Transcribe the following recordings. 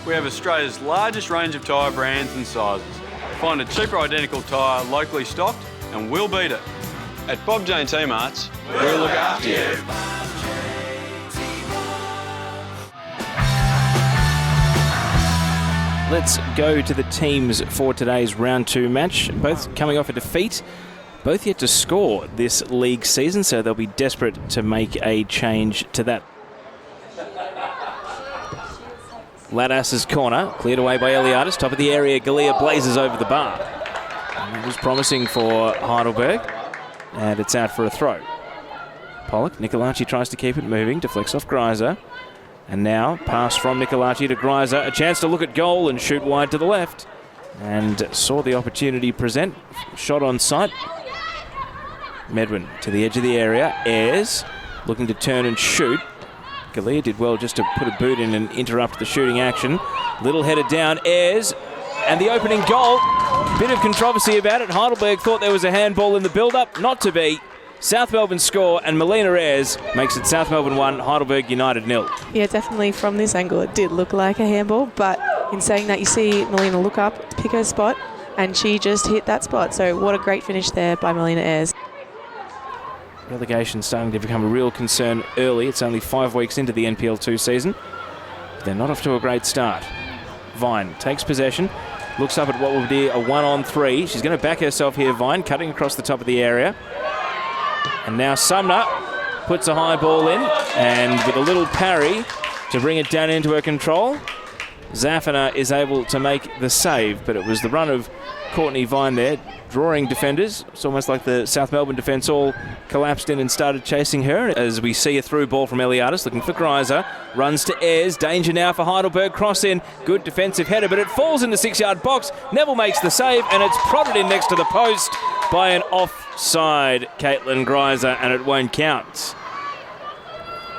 we have Australia's largest range of tyre brands and sizes. Find a cheaper identical tyre locally stocked and we'll beat it. At Bob Jane T-Marts, we'll look after you. Let's go to the teams for today's round 2 match. Both coming off a defeat, both yet to score this league season, so they'll be desperate to make a change to that. Ladas's corner, cleared away by Eliadis. Top of the area, Galea blazes over the bar. And it was promising for Heidelberg, and it's out for a throw. Pollock, Nicolacci tries to keep it moving, deflects off Greiser. And now, pass from Nicolacci to Greiser. A chance to look at goal and shoot wide to the left. And saw the opportunity present. Shot on sight. Medwin to the edge of the area. Ayres looking to turn and shoot. Galea did well just to put a boot in and interrupt the shooting action. Little headed down. Ayres. And the opening goal. Bit of controversy about it. Heidelberg thought there was a handball in the build-up. Not to be. South Melbourne score, and Melina Ayres makes it South Melbourne 1, Heidelberg United 0. Yeah, definitely from this angle it did look like a handball, but in saying that you see Melina look up, pick her spot, and she just hit that spot. So what a great finish there by Melina Ayres. Relegation starting to become a real concern early. It's only 5 weeks into the NPL2 season. They're not off to a great start. Vine takes possession, looks up at what will be a 1-on-3. She's going to back herself here, Vine, cutting across the top of the area. And now Sumner puts a high ball in, and with a little parry to bring it down into her control, Zaffiner is able to make the save, but it was the run of Courtney Vine there, drawing defenders. It's almost like the South Melbourne defence all collapsed in and started chasing her. As we see a through ball from Eliadis, looking for Greiser, runs to Ayres, danger now for Heidelberg, cross in, good defensive header, but it falls in the 6-yard box. Neville makes the save, and it's prodded in next to the post by an offside Caitlin Greiser, and it won't count.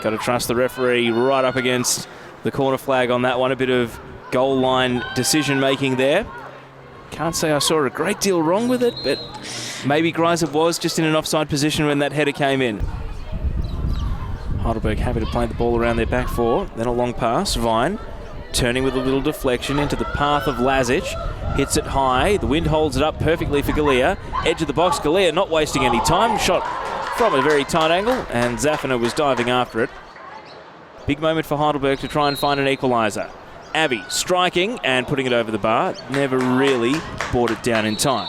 Got to trust the referee right up against the corner flag on that one. A bit of goal line decision making there. Can't say I saw a great deal wrong with it, but maybe Greiser was just in an offside position when that header came in. Heidelberg happy to play the ball around their back four. Then a long pass. Vine turning with a little deflection into the path of Lazic. Hits it high. The wind holds it up perfectly for Galea. Edge of the box. Galea not wasting any time. Shot from a very tight angle, and Zaffiner was diving after it. Big moment for Heidelberg to try and find an equaliser. Abby striking and putting it over the bar. Never really brought it down in time.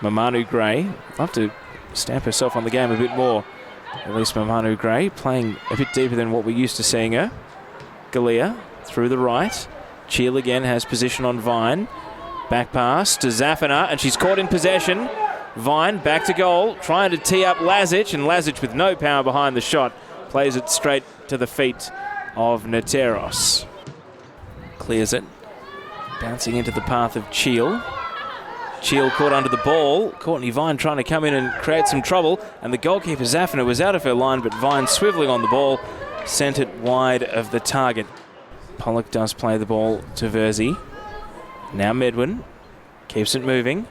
Mamanu Gray, love to stamp herself on the game a bit more. At least Mamanu Gray playing a bit deeper than what we're used to seeing her. Galea through the right. Cheel again has position on Vine. Back pass to Zaffiner, and she's caught in possession. Vine back to goal, trying to tee up Lazic, and Lazic with no power behind the shot plays it straight to the feet of Nateros. Clears it, bouncing into the path of Cheel. Cheel caught under the ball. Courtney Vine trying to come in and create some trouble, and the goalkeeper Zaffiner was out of her line, but Vine swivelling on the ball sent it wide of the target. Pollock does play the ball to Verzi. Now Medwin keeps it moving.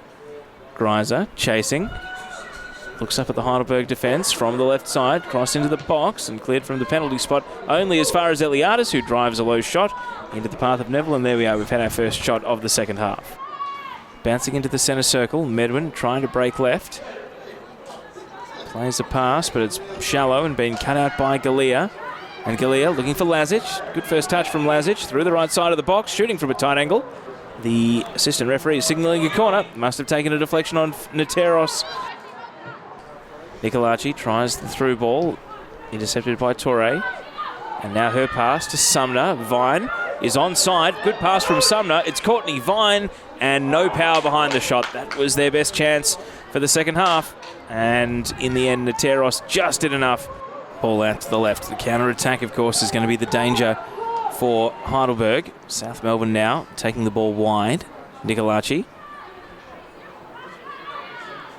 Greiser chasing. Looks up at the Heidelberg defence from the left side. Crossed into the box and cleared from the penalty spot only as far as Eliadis, who drives a low shot into the path of Neville. And there we are. We've had our first shot of the second half. Bouncing into the centre circle. Medwin trying to break left. Plays a pass, but it's shallow and being cut out by Galea. And Galea looking for Lazic. Good first touch from Lazic through the right side of the box, shooting from a tight angle. The assistant referee is signalling a corner. Must have taken a deflection on Nateros. Nicolacci tries the through ball, intercepted by Torre. And now her pass to Sumner. Vine is onside. Good pass from Sumner. It's Courtney Vine, and no power behind the shot. That was their best chance for the second half. And in the end, Nateros just did enough. Ball out to the left. The counter-attack, of course, is going to be the danger for Heidelberg. South Melbourne now taking the ball wide. Nicolacci.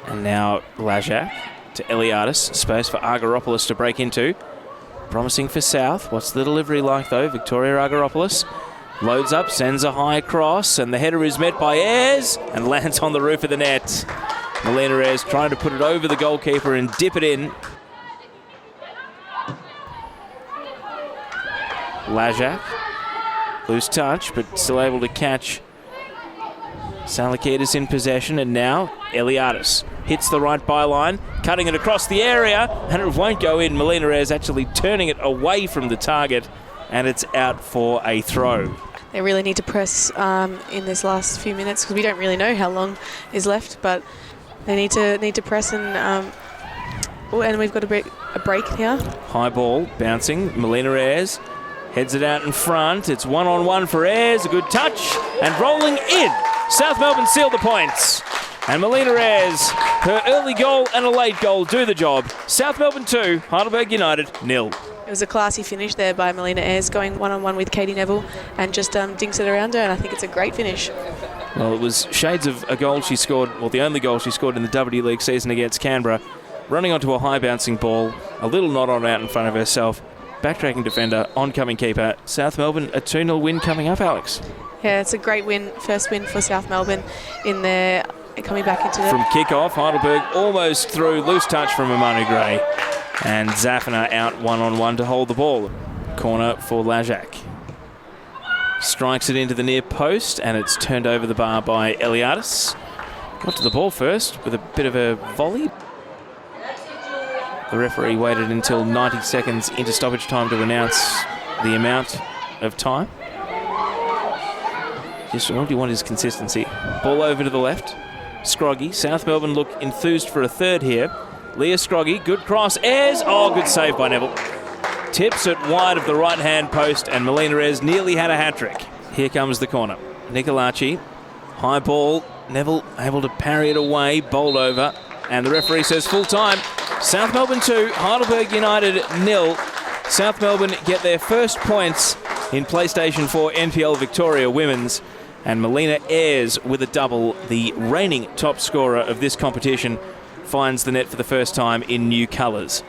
And now Lajak to Eliadis. Space for Argyropoulos to break into. Promising for South. What's the delivery like, though? Victoria Argyropoulos loads up, sends a high cross, and the header is met by Ayres and lands on the roof of the net. Melina Ayres trying to put it over the goalkeeper and dip it in. Lajak Loose touch, but still able to catch Salakidis in possession, and now Eliadis hits the right byline, cutting it across the area, and it won't go in. Melina Ayres actually turning it away from the target, and it's out for a throw. They really need to press in this last few minutes because we don't really know how long is left, but they need to press and we've got a break here. High ball bouncing. Melina Ayres heads it out in front. It's one-on-one for Ayres. A good touch and rolling in. South Melbourne seal the points. And Melina Ayres, her early goal and a late goal do the job. South Melbourne 2, Heidelberg United 0. It was a classy finish there by Melina Ayres, going one-on-one with Katie Neville and just dinks it around her, and I think it's a great finish. Well, it was shades of a goal she scored, well, the only goal she scored in the W League season against Canberra, running onto a high bouncing ball, a little not on out in front of herself, backtracking defender, oncoming keeper. South Melbourne, a 2-0 win coming up, Alex. Yeah, it's a great win, first win for South Melbourne in their coming back into it. From kick-off, Heidelberg almost through, loose touch from Amanu Gray. And Zafina out one-on-one to hold the ball. Corner for Lajak. Strikes it into the near post, and it's turned over the bar by Eliadis. Got to the ball first with a bit of a volley. The referee waited until 90 seconds into stoppage time to announce the amount of time. Just all you want is consistency. Ball over to the left. Scroggy. South Melbourne look enthused for a third here. Leah Scroggy, good cross. Ayres, oh, good save by Neville. Tips it wide of the right-hand post, and Melina Ayres nearly had a hat-trick. Here comes the corner. Nicolacci, high ball. Neville able to parry it away, bowled over, and the referee says full time. South Melbourne 2, Heidelberg United 0. South Melbourne get their first points in PlayStation 4 NPL Victoria Women's, and Melina Ayres with a double, the reigning top scorer of this competition, finds the net for the first time in new colours.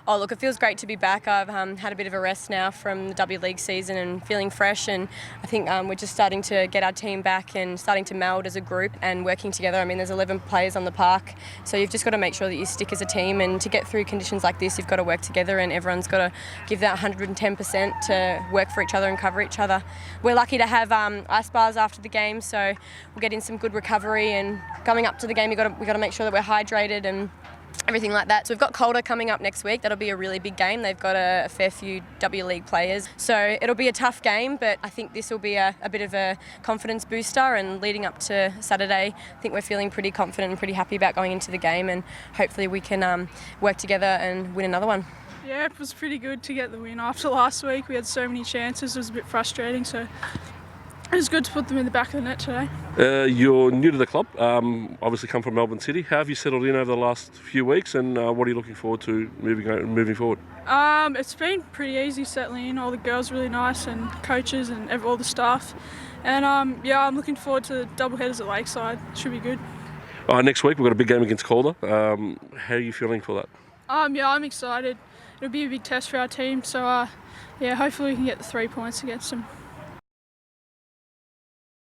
Oh, look, it feels great to be back. I've had a bit of a rest now from the W League season and feeling fresh, and I think we're just starting to get our team back and starting to meld as a group and working together. I mean, there's 11 players on the park, so you've just got to make sure that you stick as a team, and to get through conditions like this, you've got to work together, and everyone's got to give that 110% to work for each other and cover each other. We're lucky to have ice bars after the game, so we'll get in some good recovery, and coming up to the game, we've got to make sure that we're hydrated and everything like that. So we've got Calder coming up next week. That'll be a really big game. They've got a fair few W League players. So it'll be a tough game, but I think this will be a bit of a confidence booster, and leading up to Saturday, I think we're feeling pretty confident and pretty happy about going into the game, and hopefully we can work together and win another one. Yeah, it was pretty good to get the win. After last week, we had so many chances. It was a bit frustrating, so it was good to put them in the back of the net today. You're new to the club, obviously come from Melbourne City. How have you settled in over the last few weeks, and what are you looking forward to moving forward? It's been pretty easy settling in. All the girls are really nice, and coaches and all the staff. And I'm looking forward to the double headers at Lakeside. Should be good. Next week we've got a big game against Calder. How are you feeling for that? I'm excited. It'll be a big test for our team, so hopefully we can get the 3 points against them.